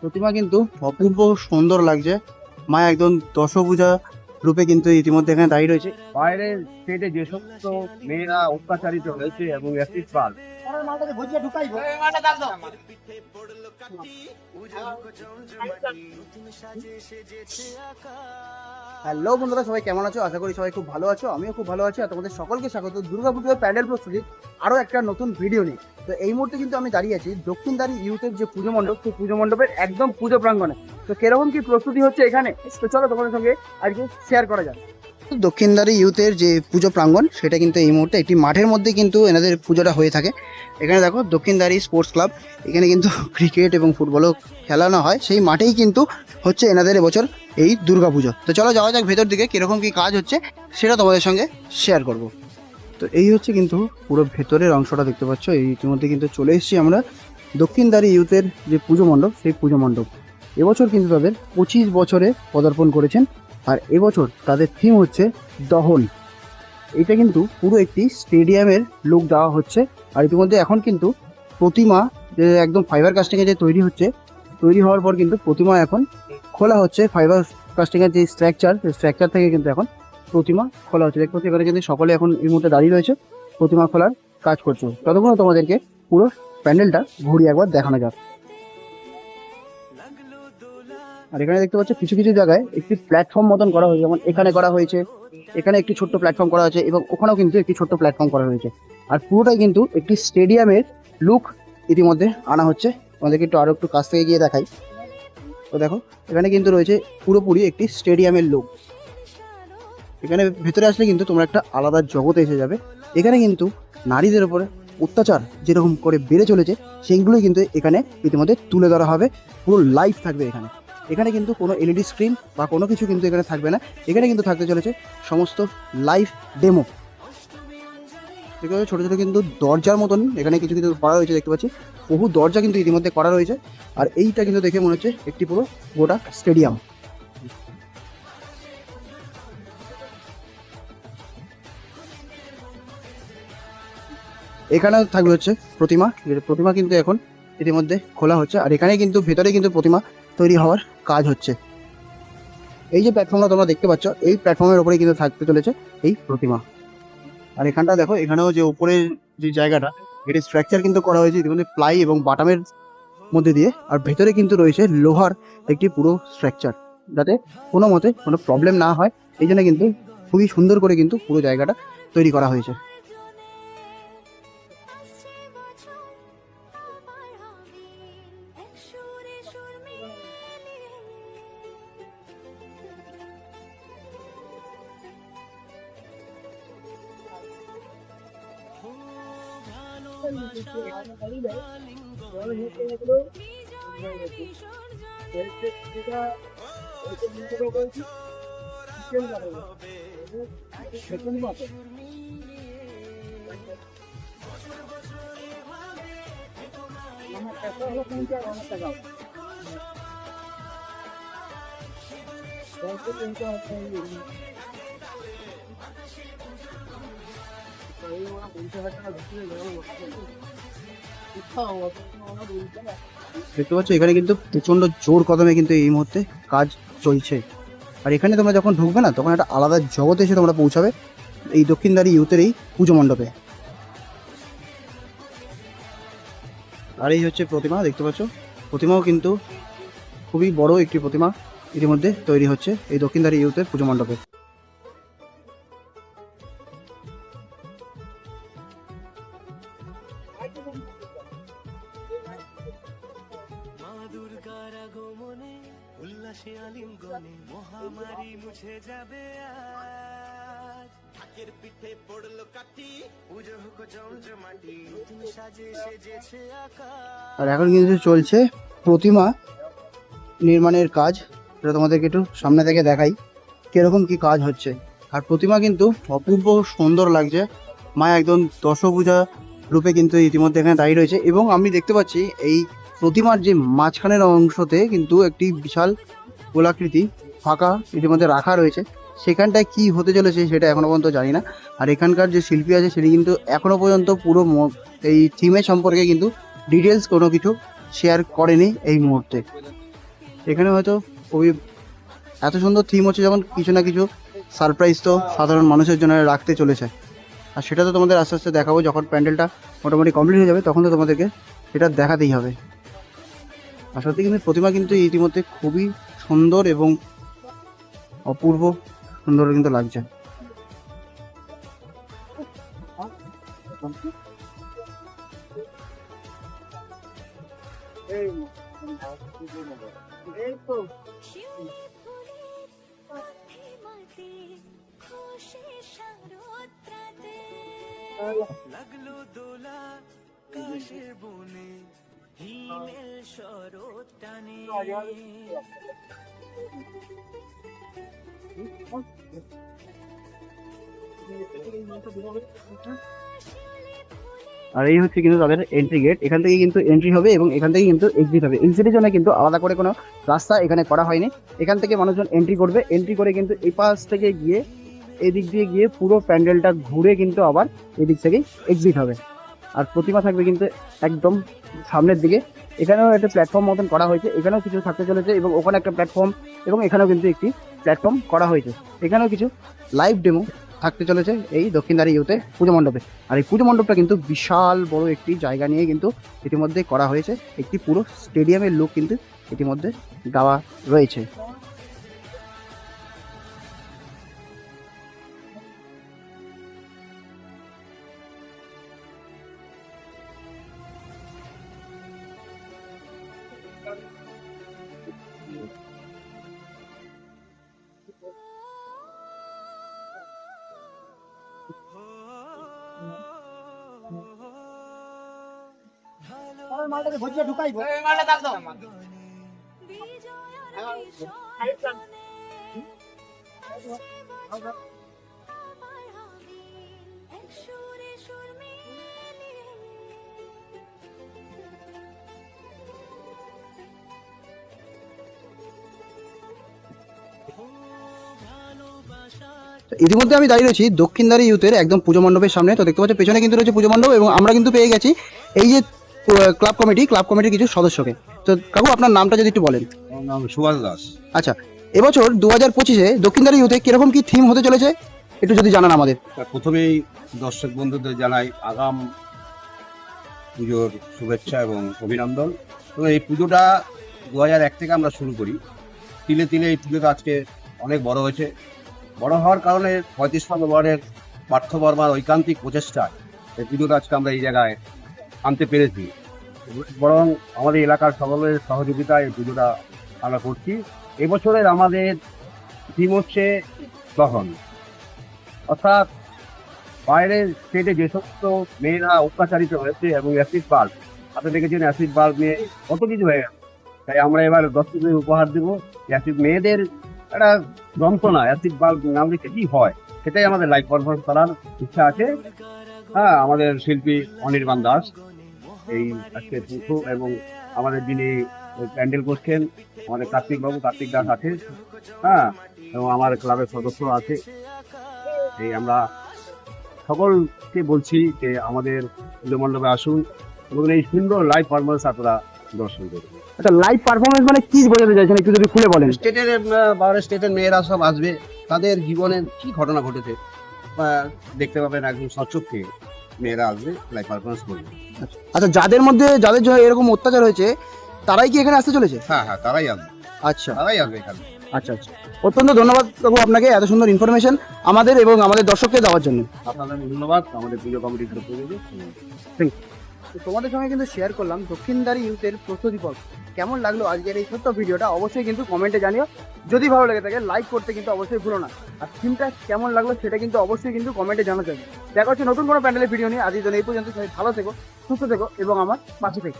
প্রতিমা কিন্তু অপূর্ব সুন্দর লাগছে। মা একদম দশভুজা রূপে কিন্তু ইতিমধ্যে এখানে দাঁড়িয়ে রয়েছে। বাইরের স্টেটে যে সমস্ত মেয়েরা অত্যাচারিত হয়েছে এবং অ্যাসিড পাল হ্যালো বন্ধুরা, সবাই কেমন আছো? আশা করি সবাই খুব ভালো আছো। আমিও খুব ভালো আছি। আর তোমাদের সকলকে স্বাগত দুর্গাপুজোর প্যান্ডেল প্রস্তুতি আরো একটা নতুন ভিডিও নিয়ে। তো এই মুহূর্তে কিন্তু আমি দাঁড়িয়ে আছি দক্ষিণদারি ইউথের যে পুজো মণ্ডপ, সেই পুজো মণ্ডপের একদম পুজো প্রাঙ্গণে। তো কিরকম কি প্রস্তুতি হচ্ছে এখানে, তো চলো তোমাদের সঙ্গে আজকে শেয়ার করা যাক। দক্ষিণদারি ইউথের যে পুজো প্রাঙ্গণ, সেটা কিন্তু এই মুহূর্তে একটি মাঠের মধ্যে কিন্তু এনাদের পুজোটা হয়ে থাকে। এখানে দেখো দক্ষিণদারি স্পোর্টস ক্লাব, এখানে কিন্তু ক্রিকেট এবং ফুটবলও খেলানো হয়। সেই মাঠেই কিন্তু হচ্ছে এনাদের এবছর এই দুর্গাপুজো। তো চলো যাওয়া যাক ভেতর দিকে, কিরকম কি কাজ হচ্ছে সেটা তোমাদের সঙ্গে শেয়ার করব। তো এই হচ্ছে কিন্তু পুরো ভেতরের অংশটা দেখতে পাচ্ছ। এই ইতিমধ্যে কিন্তু চলে এসেছি আমরা দক্ষিণদারি ইউথের যে পুজো মণ্ডপ, সেই পুজো মণ্ডপ। এবছর কিন্তু তাদের 25 বছরে পদার্পণ করেছেন। আর এবছর তাদের থিম হচ্ছে দহন। এটা কিন্তু পুরো একটি স্টেডিয়ামের লুক দেওয়া হচ্ছে। আর ইতিমধ্যে এখন কিন্তু প্রতিমা যে একদম ফাইবার কাস্টিংয়ে যে তৈরি হচ্ছে, তৈরি হওয়ার পর কিন্তু প্রতিমা এখন খোলা হচ্ছে। ফাইবার কাস্টিংয়ের যে স্ট্রাকচার, সেই স্ট্রাকচার থেকে কিন্তু এখন প্রতিমা খোলা হচ্ছে। দেখতে পাচ্ছি এখানে কিন্তু সকলে এখন এই মুহূর্তে দাঁড়িয়ে রয়েছে, প্রতিমা খোলার কাজ করছে। ততক্ষণ তোমাদেরকে পুরো প্যান্ডেলটা ঘুরিয়ে একবার দেখানো যাক। আর এখানে দেখতে পাচ্ছ কিছু কিছু জায়গায় একটি প্ল্যাটফর্ম মতন করা হয়েছে, যেমন এখানে করা হয়েছে, এখানে একটি ছোট্ট প্ল্যাটফর্ম করা হয়েছে এবং ওখানেও কিন্তু একটি ছোট্ট প্ল্যাটফর্ম করা হয়েছে। আর পুরোটাই কিন্তু একটি স্টেডিয়ামের লুক ইতিমধ্যে আনা হচ্ছে। আমাদেরকে একটু আরো একটু কাছ থেকে গিয়ে দেখাই। তো দেখো এখানে কিন্তু রয়েছে পুরোপুরি একটি স্টেডিয়ামের লুক। এখানে ভেতরে আসলে কিন্তু তোমরা একটা আলাদা জগতে এসে যাবে। এখানে কিন্তু নারীদের উপরে অত্যাচার যেরকম করে বেড়ে চলেছে, সেইগুলোই কিন্তু এখানে ইতিমধ্যে তুলে ধরা হবে। পুরো লাইভ থাকবে এখানে। এখানে কিন্তু কোনো এলইডি স্ক্রিন বা কোনো কিছু কিন্তু এখানে থাকবে না। এখানে কিন্তু থাকতে চলেছে সমস্ত লাইভ ডেমো। ছোটো ছোটো কিন্তু দরজার মতন এখানে কিছু কিছু করা রয়েছে, দেখতে পাচ্ছি বহু দরজা কিন্তু ইতিমধ্যে করা রয়েছে। আর এইটা কিন্তু দেখে মনে হচ্ছে একটি পুরো গোটা স্টেডিয়াম। এখানেও থাকবে হচ্ছে প্রতিমা। প্রতিমা কিন্তু এখন ইতিমধ্যে খোলা হচ্ছে। আর এখানে কিন্তু ভেতরে কিন্তু প্রতিমা তৈরি হওয়ার কাজ হচ্ছে। এই যে প্ল্যাটফর্মটা তোমরা দেখতে পাচ্ছ, এই প্ল্যাটফর্মের উপরে কিন্তু থাকতে চলেছে এই প্রতিমা। আর এখানটা দেখো, এখানেও যে উপরের যে জায়গাটা, এটি স্ট্রাকচার কিন্তু করা হয়েছে ইতিমধ্যে প্লাই এবং বাটামের মধ্যে দিয়ে। আর ভেতরে কিন্তু রয়েছে লোহার একটি পুরো স্ট্রাকচার, যাতে কোনো মতে কোনো প্রবলেম না হয়। এই জন্য কিন্তু খুবই সুন্দর করে কিন্তু পুরো জায়গাটা তৈরি করা হয়েছে। দেখতে পাচ্ছ এখানে কিন্তু প্রচন্ড জোর কদমে কিন্তু এই মুহূর্তে কাজ চলছে। আর এখানে তোমরা যখন ঢুকবে না, তখন একটা আলাদা জগতে এসে তোমরা পৌঁছাবে এই দক্ষিণদারি ইউথের এই পুজো মণ্ডপে। আর এই হচ্ছে প্রতিমা, দেখতে পাচ্ছ প্রতিমাও কিন্তু খুবই বড় একটি প্রতিমা ইতিমধ্যে তৈরি হচ্ছে এই দক্ষিণদারি ইউথের পুজো মণ্ডপে। উল্লাসে আলিঙ্গনে মহামারী মুছে যাবে আজ। ঢাকের পিঠে পড়লো কাঠি, পুজো হোক জমজমাটি, নতুন সাজে সেজেছে আকাশ। আর এখন কিন্তু চলছে প্রতিমা নির্মাণের কাজ। সেটা তোমাদেরকে একটু সামনে থেকে দেখাই কিরকম কি কাজ হচ্ছে। আর প্রতিমা কিন্তু অপূর্ব সুন্দর লাগছে। মা একদম দশভুজা রূপে কিন্তু ইতিমধ্যে এখানে দাঁড়িয়ে রয়েছে। এবং আমি দেখতে পাচ্ছি এই প্রতিমার যে মাঝখানের অংশতে কিন্তু একটি বিশাল গোলাকৃতি ফাঁকা ইতিমধ্যে রাখা রয়েছে। সেখানটায় কি হতে চলেছে সেটা এখনো পর্যন্ত জানি না। আর এখানকার যে শিল্পী আছে সেটি কিন্তু এখনো পর্যন্ত পুরো এই থিমের সম্পর্কে কিন্তু ডিটেলস কোনো কিছু শেয়ার করেনি এই মুহূর্তে। এখানে হয়তো খুবই এত সুন্দর থিম হচ্ছে, যখন কিছু না কিছু সারপ্রাইজ তো সাধারণ মানুষের জন্য রাখতে চলেছে। আর সেটা তো তোমাদের আস্তে আস্তে দেখাবো, যখন প্যান্ডেলটা মোটামুটি কমপ্লিট হয়ে যাবে তখন তো তোমাদেরকে সেটা দেখাতেই হবে। আর সত্যি কিন্তু প্রতিমা কিন্তু ইতিমধ্যে খুবই সুন্দর এবং অপূর্ব সুন্দর কিন্তু লাগছে। লাগলো দোলা কাশের বনে হিমেল শরৎ টানে আর এই হচ্ছে কিন্তু তাদের এন্ট্রি গেট। এখান থেকে কিন্তু এন্ট্রি হবে এবং এখান থেকে কিন্তু এক্সিট হবে। এক্সিটের জন্য কিন্তু আলাদা করে কোনো রাস্তা এখানে করা হয়নি। এখান থেকে মানুষজন এন্ট্রি করবে, এন্ট্রি করে কিন্তু এই পাশ থেকে গিয়ে এদিক দিয়ে গিয়ে পুরো প্যান্ডেলটা ঘুরে কিন্তু আবার এদিক থেকেই এক্সিট হবে। আর প্রতিমা থাকবে কিন্তু একদম সামনের দিকে। এখানেও একটা প্ল্যাটফর্ম মতন করা হয়েছে, এখানেও কিছু থাকতে চলেছে এবং ওখানে একটা প্ল্যাটফর্ম এবং এখানেও কিন্তু একটি প্ল্যাটফর্ম করা হয়েছে। এখানেও কিছু লাইভ ডেমো থাকতে চলেছে এই দক্ষিণদ্বারে ইউতে পুজো মণ্ডপে। আর এই পুজো মণ্ডপটা কিন্তু বিশাল বড় একটি জায়গা নিয়ে কিন্তু ইতিমধ্যে করা হয়েছে। একটি পুরো স্টেডিয়ামের লুক কিন্তু ইতিমধ্যে দেওয়া রয়েছে। ইতিমধ্যে আমি দাঁড়িয়ে রয়েছি দক্ষিণদ্বারে ইউথের একদম পুজো মণ্ডপের সামনে। তো দেখতে পাচ্ছি পেছনে কিন্তু রয়েছে পুজো মণ্ডপ এবং আমরা কিন্তু পেয়ে গেছি এই যে ক্লাব কমিটির কিছু সদস্যকে। তো কাকু আপনার নামটা যদি একটু বলেন। আমার নাম সুভাষ দাস। আচ্ছা, এবছর 2025-এ দক্ষিণদ্বারে ইউথে কিরকম কি থিম হতে চলেছে একটু যদি জানান আমাদের। প্রথমেই দর্শক বন্ধুদের জানাই আগাম পুজোর শুভেচ্ছা এবং অভিনন্দন। তো এই পুজোটা 2001 থেকে আমরা শুরু করি। তিলে তিলে এই পুজোটা আজকে অনেক বড় হয়েছে। বড় হওয়ার কারণে 35তম ওয়ার্ডের পার্থ বর্মার ঐকান্তিক প্রচেষ্টায় এই পুজোটা আজকে আমরা এই জায়গায় আনতে পেরেছি। বরং আমাদের এলাকার সকলের সহযোগিতায় এই পুজোটা আমরা করছি। এবছরের আমাদের থিম হচ্ছে দহন, অর্থাৎ বাইরের স্টেটে যে সমস্ত মেয়েরা অত্যাচারিত হয়েছে এবং অ্যাসিড বাল্ব, আপনি দেখেছেন অ্যাসিড বাল্ব নিয়ে কত কিছু হয়ে গেছে। তাই আমরা এবার দর্শকদের উপহার দেবো অ্যাসিড মেয়েদের একটা যন্ত্রণা, অ্যাসিড বাল্ব নামলে কি হয় সেটাই আমাদের লাইভ পারফরমেন্স করার ইচ্ছা আছে। হ্যাঁ, আমাদের শিল্পী অনির্বাণ দাস এই আজকে পুজো এবং আমাদের যিনি প্যান্ডেল করছেন আমাদের কার্তিক দাস আছে। হ্যাঁ, এবং আমার ক্লাবের সদস্য আছে। এই আমরা সকলকে বলছি যে আমাদের পুজো মণ্ডপে আসুন এবং এই সুন্দর লাইভ পারফরমেন্স আপনারা দর্শন করুন। আচ্ছা, লাইভ পারফরমেন্স মানে কি বোঝাতে চাইছেন একটু যদি খুলে বলেন। বাইরের স্টেটের মেয়েরা সব আসবে, তাদের জীবনে কি ঘটনা ঘটেছে দেখতে পাবেন, একদম সচক্ষে মেয়েরা আসবে, লাইভ পারফরমেন্স করবে। আচ্ছা, যাদের জন্য এরকম অত্যাচার হয়েছে তারাই কি এখানে আসতে চলেছে? হ্যাঁ হ্যাঁ, তারাই আসবে। আচ্ছা, তারাই আসবে এখানে। আচ্ছা আচ্ছা, অত্যন্ত ধন্যবাদ কাকু আপনাকে এত সুন্দর ইনফরমেশন আমাদের এবং আমাদের দর্শককে দেওয়ার জন্য। আপনাদের ধন্যবাদ আমাদের পুজো কমিটির তরফ থেকে। তো তোমাদের সঙ্গে কিন্তু শেয়ার করলাম দক্ষিণদ্বারে ইউথের প্রস্তুতি পর্ব। কেমন লাগলো আজকের এই ছোট্ট ভিডিওটা অবশ্যই কিন্তু কমেন্টে জানিও। যদি ভালো লেগে থাকে লাইক করতে কিন্তু অবশ্যই ভুলো না। আর থিমটা কেমন লাগলো সেটা কিন্তু অবশ্যই কিন্তু কমেন্টে জানাতে হবে। দেখা হচ্ছে নতুন কোনো প্যান্ডেলের ভিডিও নিয়ে। আজকের জন্য এই পর্যন্ত। সবাই ভালো থেকো, সুস্থ থেকো এবং আমার পাশে থেকো।